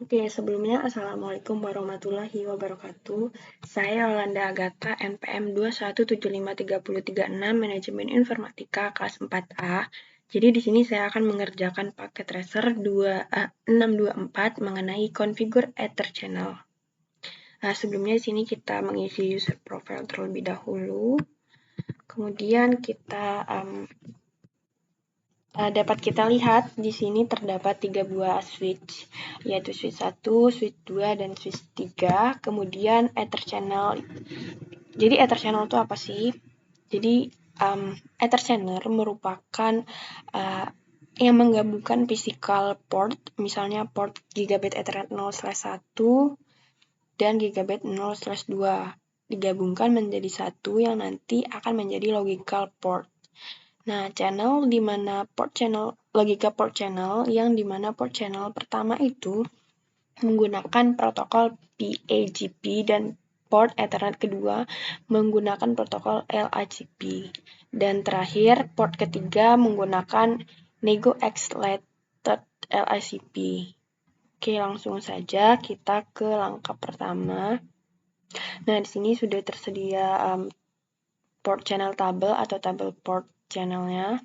Oke, sebelumnya Assalamualaikum warahmatullahi wabarakatuh. Saya Yolanda Agatha, NPM 2175336, Manajemen Informatika kelas 4A. Jadi di sini saya akan mengerjakan paket tracer 624 mengenai Configure Ether Channel. Nah, sebelumnya di sini kita mengisi user profile terlebih dahulu. Kemudian kita dapat kita lihat di sini terdapat 3 buah switch, yaitu switch 1, switch 2, dan switch 3. Kemudian Ether Channel. Jadi Ether Channel itu apa sih? Jadi Ether Channel merupakan yang menggabungkan physical port, misalnya port Gigabit Ethernet 0/1 dan Gigabit 0/2. Digabungkan menjadi satu yang nanti akan menjadi logical port. Nah, channel di mana logika port channel yang di mana port channel pertama itu menggunakan protokol PAGP dan port Ethernet kedua menggunakan protokol LACP. Dan terakhir, port ketiga menggunakan Nego Accelerated LACP. Oke, langsung saja kita ke langkah pertama. Nah, di sini sudah tersedia port channel tabel atau tabel port channelnya.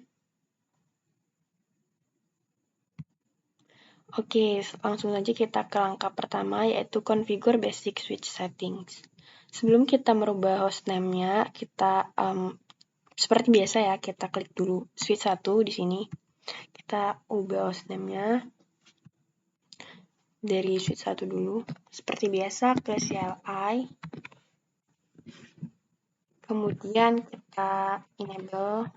Oke, langsung saja kita ke langkah pertama, yaitu Configure Basic Switch Settings. Sebelum kita merubah hostname-nya, kita seperti biasa ya, kita klik dulu switch 1 di sini. Kita ubah hostname-nya dari switch 1 dulu. Seperti biasa, ke CLI. Kemudian kita enable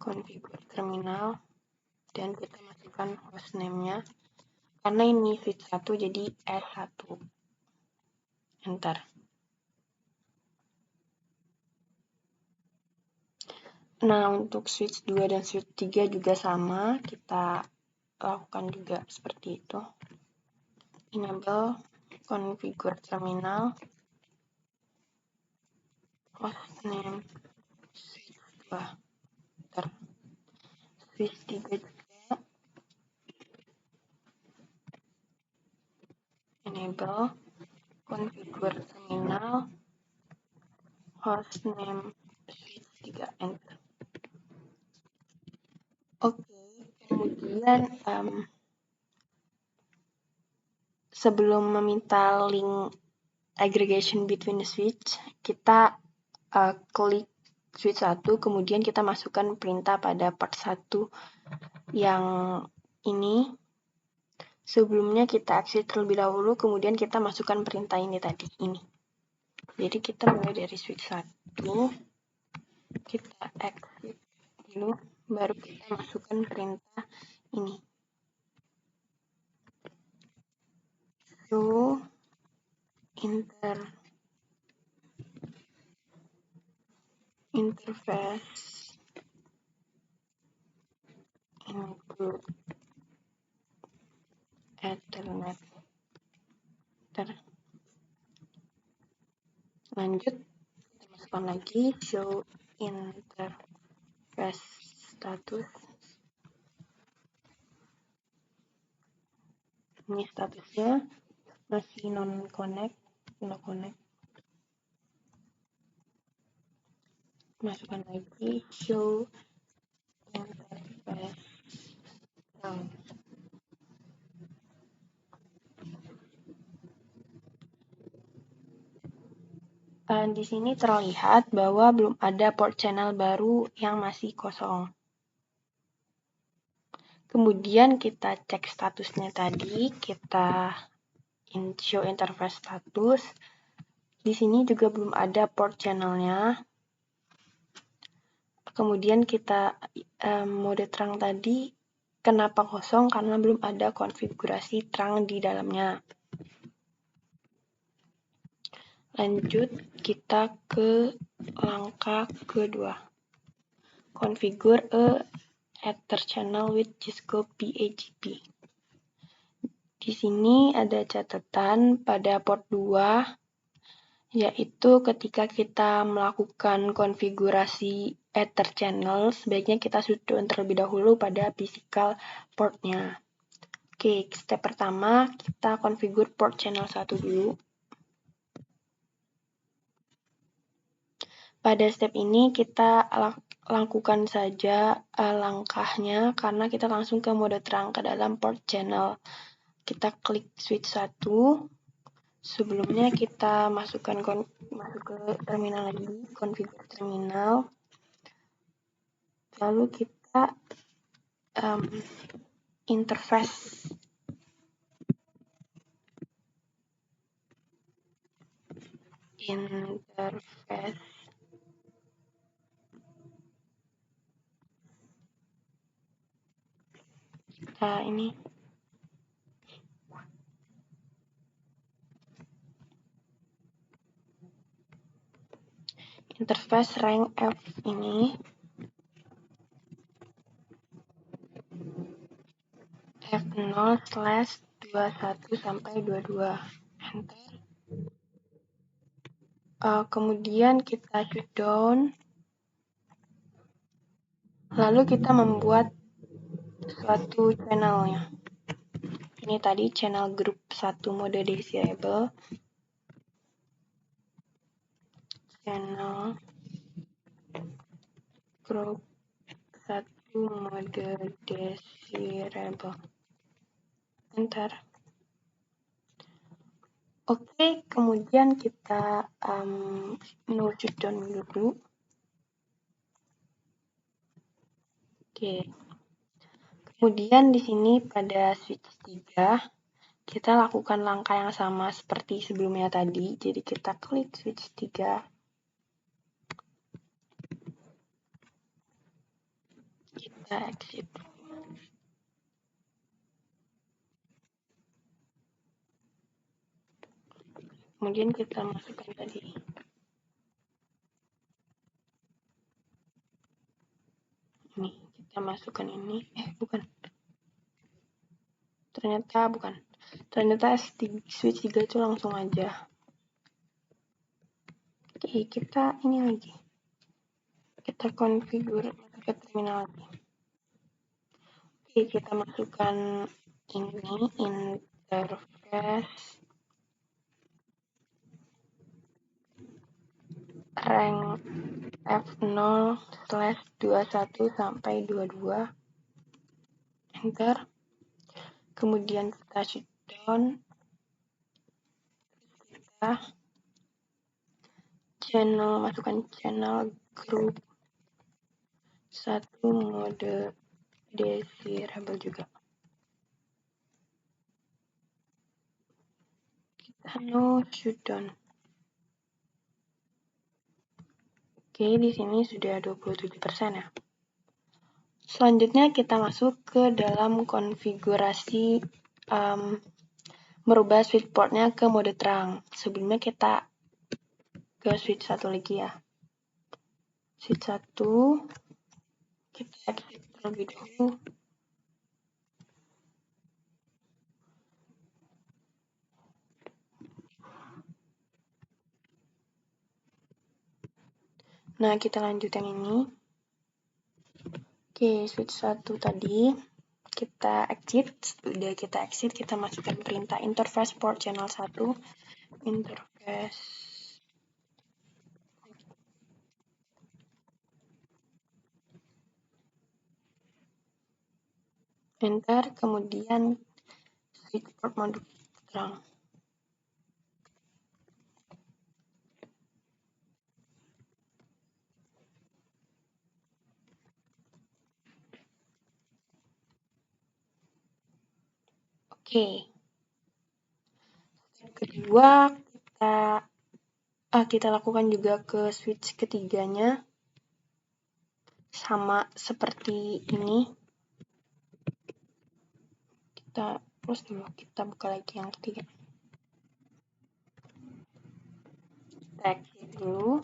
configure terminal dan kita masukkan hostname-nya. Karena ini switch 1 jadi S1. Enter. Nah, untuk switch 2 dan switch 3 juga sama, kita lakukan juga seperti itu. Enable configure terminal, hostname switch 2, switch 3 juga enable configure terminal, hostname switch 3, enter. Oke, kemudian sebelum meminta link aggregation between the switch, kita klik switch 1, kemudian kita masukkan perintah pada part 1 yang ini. Sebelumnya kita exit terlebih dahulu, kemudian kita masukkan perintah ini tadi, ini. Jadi kita mulai dari switch 1, kita exit dulu, baru kita masukkan perintah ini. Show interface include Ethernet. Lanjut, kita masukkan lagi show interface status. Ini statusnya masih no connect. Masukkan lagi show interface down. Dan di sini terlihat bahwa belum ada port channel baru yang masih kosong. Kemudian kita cek statusnya tadi, kita show interface status. Di sini juga belum ada port channelnya. Kemudian kita mode terang tadi, kenapa kosong? Karena belum ada konfigurasi terang di dalamnya. Lanjut, kita ke langkah kedua. Configure a Ether channel with Cisco PAGP. Di sini ada catatan pada port 2, yaitu ketika kita melakukan konfigurasi Ether channel, sebaiknya kita sudah terlebih dahulu pada physical portnya. Oke, step pertama kita configure port channel 1 dulu. Pada step ini kita lakukan saja langkahnya karena kita langsung ke mode terang ke dalam port channel. Kita klik switch 1. Sebelumnya kita masuk ke terminal lagi, configure terminal. Lalu kita interface kita ini interface rank F ini F0/21 sampai 22. Enter. Kemudian kita shutdown. Lalu kita membuat suatu channelnya. Ini tadi channel grup 1 mode desirable. Channel grup 1 mode desirable. Enter. Oke, kemudian kita no shutdown dulu. Oke. Kemudian di sini pada switch 3 kita lakukan langkah yang sama seperti sebelumnya tadi. Jadi kita klik switch 3. Kita exit. Kemudian kita masukkan tadi. Ini, kita masukkan ini. Bukan. Ternyata bukan. Ternyata switch 3 itu langsung aja. Oke, kita ini lagi. Kita configure ke terminal lagi. Oke, kita masukkan ini interface rank F0/21 sampai 22. Enter. Kemudian kita shutdown. Kita masukkan channel grup 1 mode desirable juga. Kita no shutdown. Oke, di sini sudah 27% ya. Selanjutnya kita masuk ke dalam konfigurasi merubah switch portnya ke mode terang. Sebelumnya kita ke switch 1 lagi ya. Switch 1 kita exit terlebih dahulu. Nah, kita lanjut yang ini. Oke, switch 1 tadi kita exit. Sudah kita exit, kita masukkan perintah interface port channel 1. Interface enter, kemudian switch port mode terang. Oke. Step kedua kita lakukan juga ke switch ketiganya. Sama seperti ini. Kita close dulu, kita buka lagi yang ketiga. Kita exit dulu.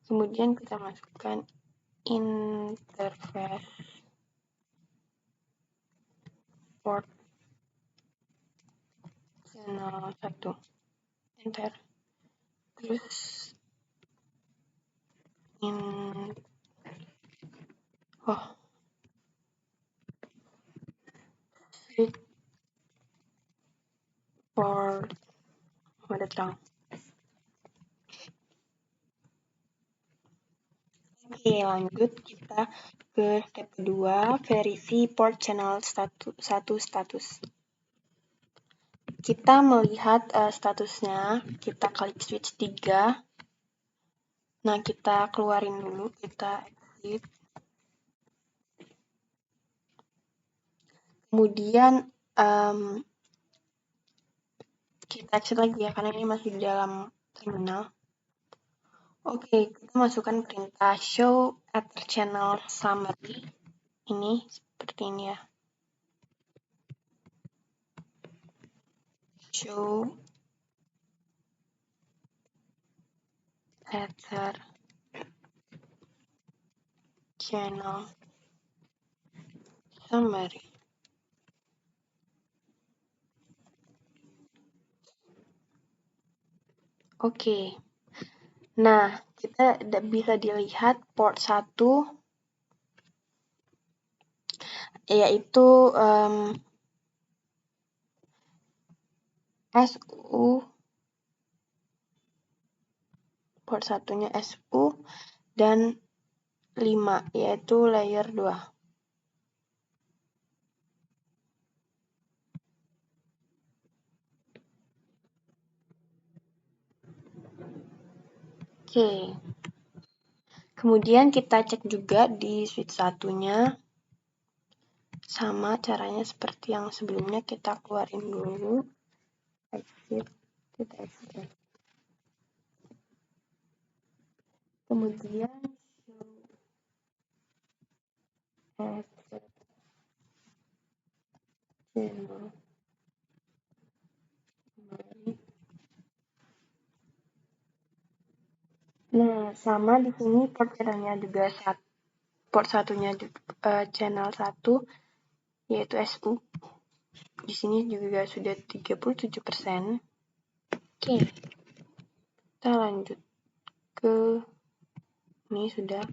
Kemudian kita masukkan interface port channel 1. Enter. Terus udah terang. Oke, lanjut kita ke step kedua, verisi port channel 1 status. Kita melihat statusnya, kita klik switch 3. Nah, kita keluarin dulu, kita exit. Kemudian kita exit lagi ya, karena ini masih di dalam terminal. Oke, kita masukkan perintah show ether channel summary. Ini seperti ini ya. Show ether channel summary. Oke. Nah, kita bisa dilihat port 1 yaitu SU, port 1-nya SU dan 5 yaitu layer 2. Oke. Kemudian kita cek juga di switch 1-nya. Sama caranya seperti yang sebelumnya, kita keluarin dulu. Exit, kita exit. Kemudian show ether channel. Nah, sama di sini port channelnya juga port 1-nya channel 1 yaitu SU. Di sini juga sudah 37%. Oke. Kita lanjut ke ini sudah.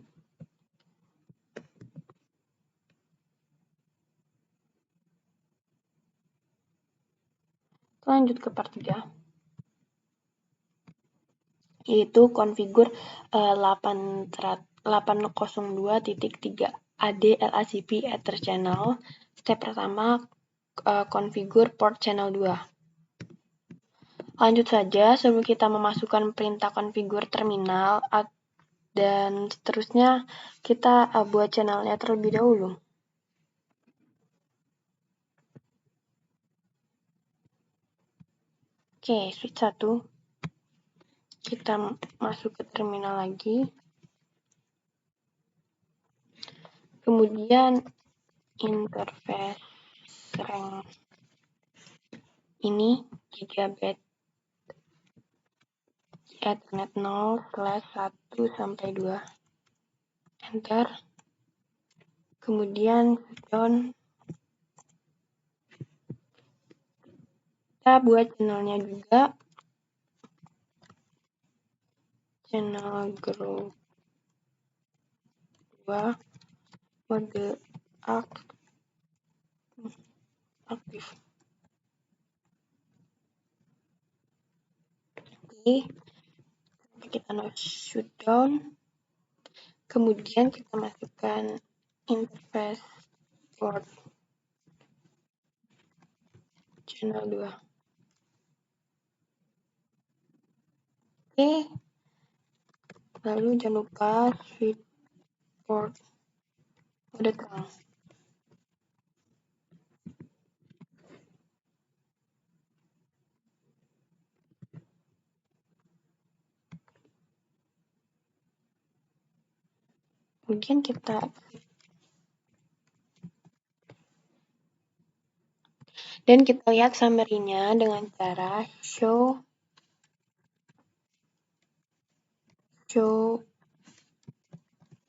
Lanjut ke part 3. Yaitu konfigur 802.3 AD LACP Ether Channel. Step pertama, konfigur port channel 2. Lanjut saja, sebelum kita memasukkan perintah konfigur terminal dan seterusnya, kita buat channelnya terlebih dahulu. Oke, switch 1. Kita masuk ke terminal lagi. Kemudian interface rank ini gigabit Ethernet 0/1-2. Enter. Kemudian down. Kita buat channelnya juga. Channel group 2 mode aktif. Oke. Kita shutdown. Kemudian kita masukkan interface port channel 2. Oke. Lalu jangan lupa switch port mode terang. Kemudian kita dan kita lihat summary-nya dengan cara show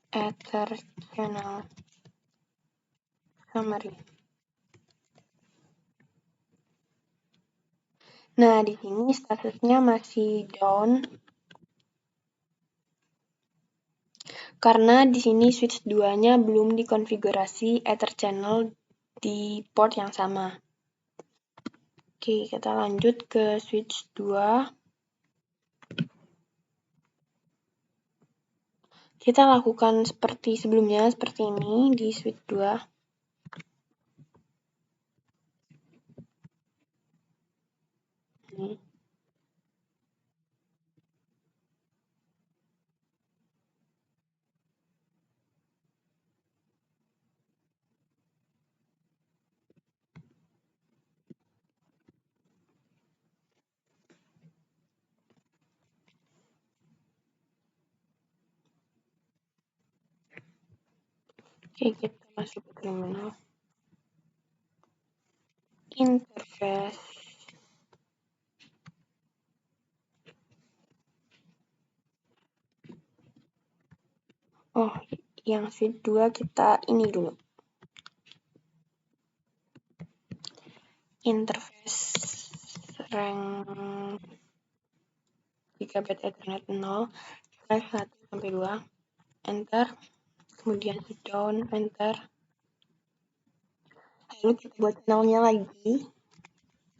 ether channel summary. Nah, di sini statusnya masih down karena di sini switch 2-nya belum dikonfigurasi ether channel di port yang sama. Oke, kita lanjut ke switch 2. Kita lakukan seperti sebelumnya, seperti ini di switch 2. Ini. Oke, kita masuk ke terminal. Interface. Oh, yang switch 2 kita ini dulu. Interface rank gigabit Ethernet 0, slash 1 sampai 2, enter, kemudian switch down, enter. Lalu kita buat channelnya lagi,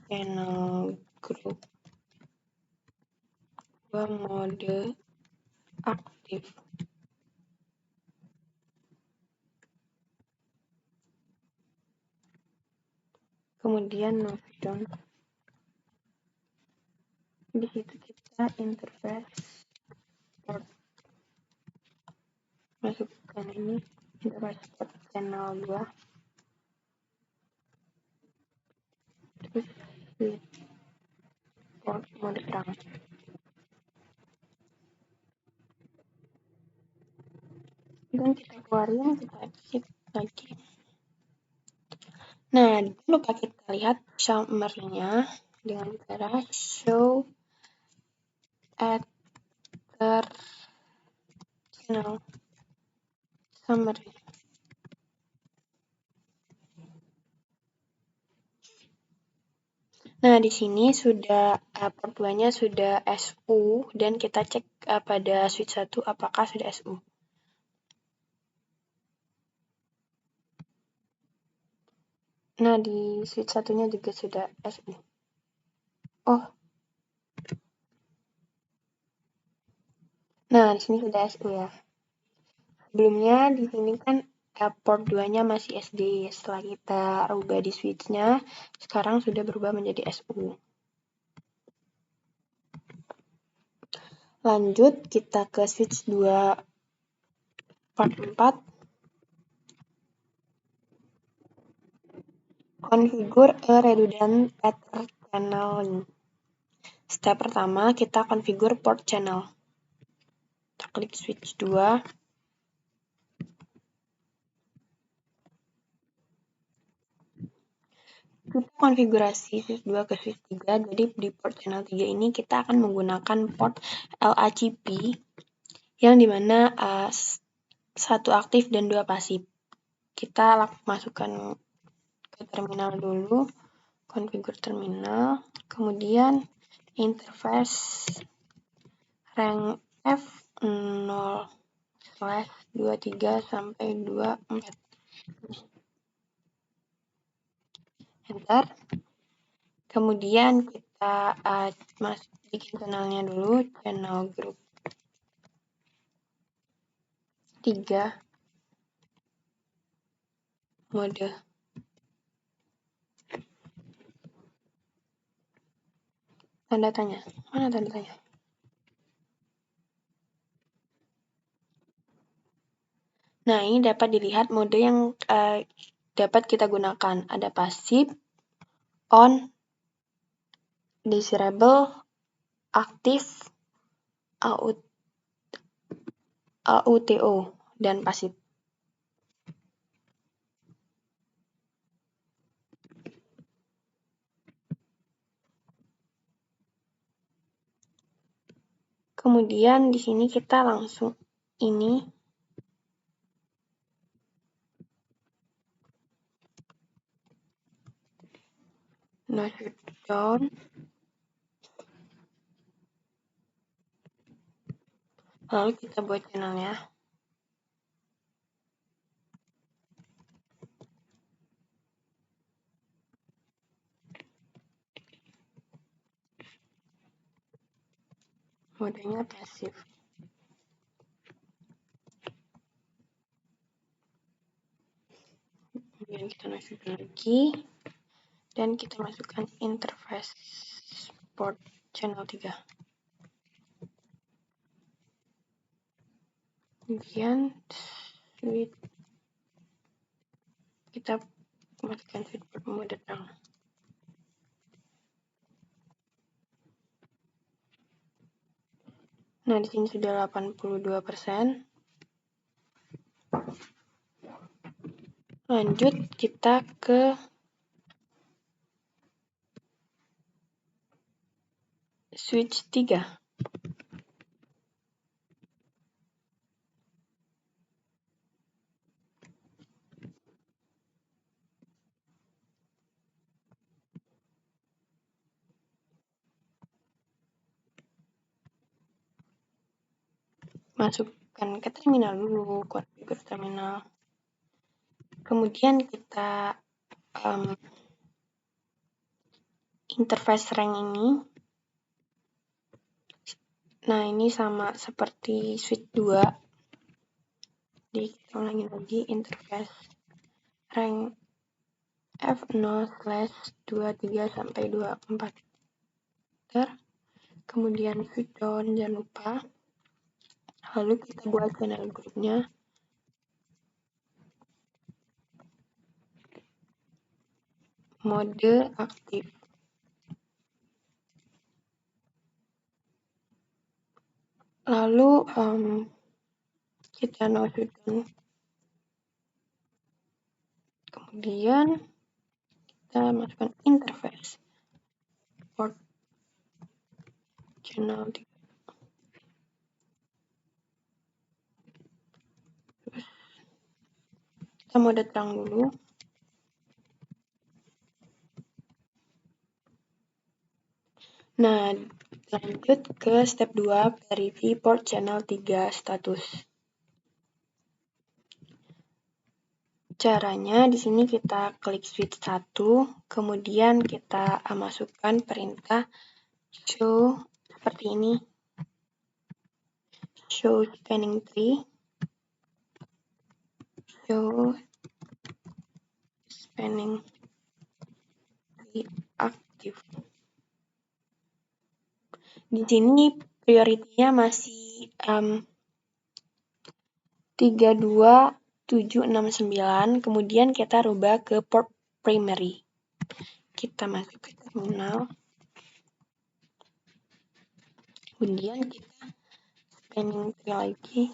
channel group 2 mode aktif. Kemudian no switch down. Di situ kita interface port, masukkan ini interface port channel 2, terus switch port mode perang. Dan kita keluarin, kita exit lagi. Nah, lupa kita lihat summary-nya dengan cara show ether channel summary. Nah, di sini sudah port 2-nya sudah SU dan kita cek pada switch 1 apakah sudah SU. Nah, di switch satunya juga sudah SU. Oh. Nah, di sini sudah SU ya. Sebelumnya di sini kan port 2-nya masih SD. Setelah kita rubah di switch-nya, sekarang sudah berubah menjadi SU. Lanjut, kita ke switch 2 part 4. Configure a redundant ether channel link. Step pertama, kita configure port channel. Kita klik switch 2. Kita konfigurasi switch 2 ke switch 3. Jadi di port channel 3 ini kita akan menggunakan port LACP yang dimana satu aktif dan 2 pasif. Kita masukkan ke terminal dulu, configure terminal, kemudian interface rank F0 slash 23 sampai 24. Enter. Kemudian kita bikin channelnya dulu, channel group 3 mode. Tanda tanya. Mana tanda tanya? Nah, ini dapat dilihat mode yang dapat kita gunakan. Ada pasif, on, desirable, aktif, AUTO, dan pasif. Kemudian di sini kita langsung ini no switch down. Lalu kita buat channelnya. Modenya pasif. Kemudian kita masukkan lagi, dan kita masukkan interface port channel 3. Kemudian switch, kita masukkan switch port mode terang. Nah, di sini sudah 82%. Lanjut kita ke switch 3. Masukkan ke terminal dulu, konfigur terminal. Kemudian kita interface rank ini. Nah, ini sama seperti switch 2. Jadi kita ulangi lagi, interface rank F0/23 sampai 24. Kemudian switch on, jangan lupa. Lalu kita buat channel grupnya. Mode aktif. Lalu kita no switch on. Kemudian kita masukkan interface port channel 3. Terus kita mode terang dulu. Nah, lanjut ke step 2, verify port channel 3 status. Caranya di sini kita klik switch 1, kemudian kita masukkan perintah show seperti ini. Show spanning tree. Show spanning tree aktif. Di sini prioritinya masih 32769, kemudian kita rubah ke port primary. Kita masuk ke terminal. Kemudian kita spanning tree lagi.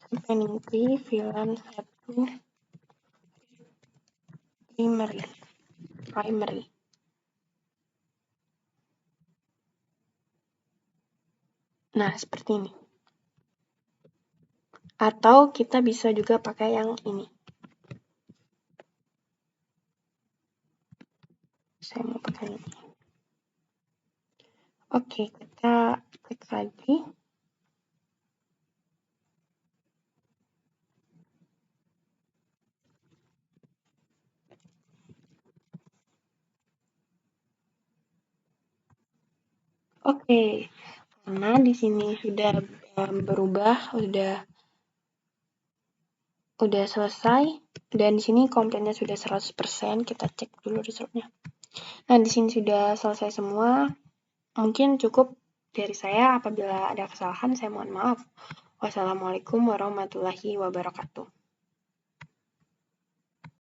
Spanning tree VLAN 1 primary. Nah, seperti ini. Atau kita bisa juga pakai yang ini. Saya mau pakai ini. Oke, kita klik lagi. Oke, karena di sini sudah berubah, udah selesai, dan di sini komplainnya sudah 100%, kita cek dulu resultnya. Nah, di sini sudah selesai semua. Mungkin cukup dari saya. Apabila ada kesalahan, saya mohon maaf. Wassalamualaikum warahmatullahi wabarakatuh.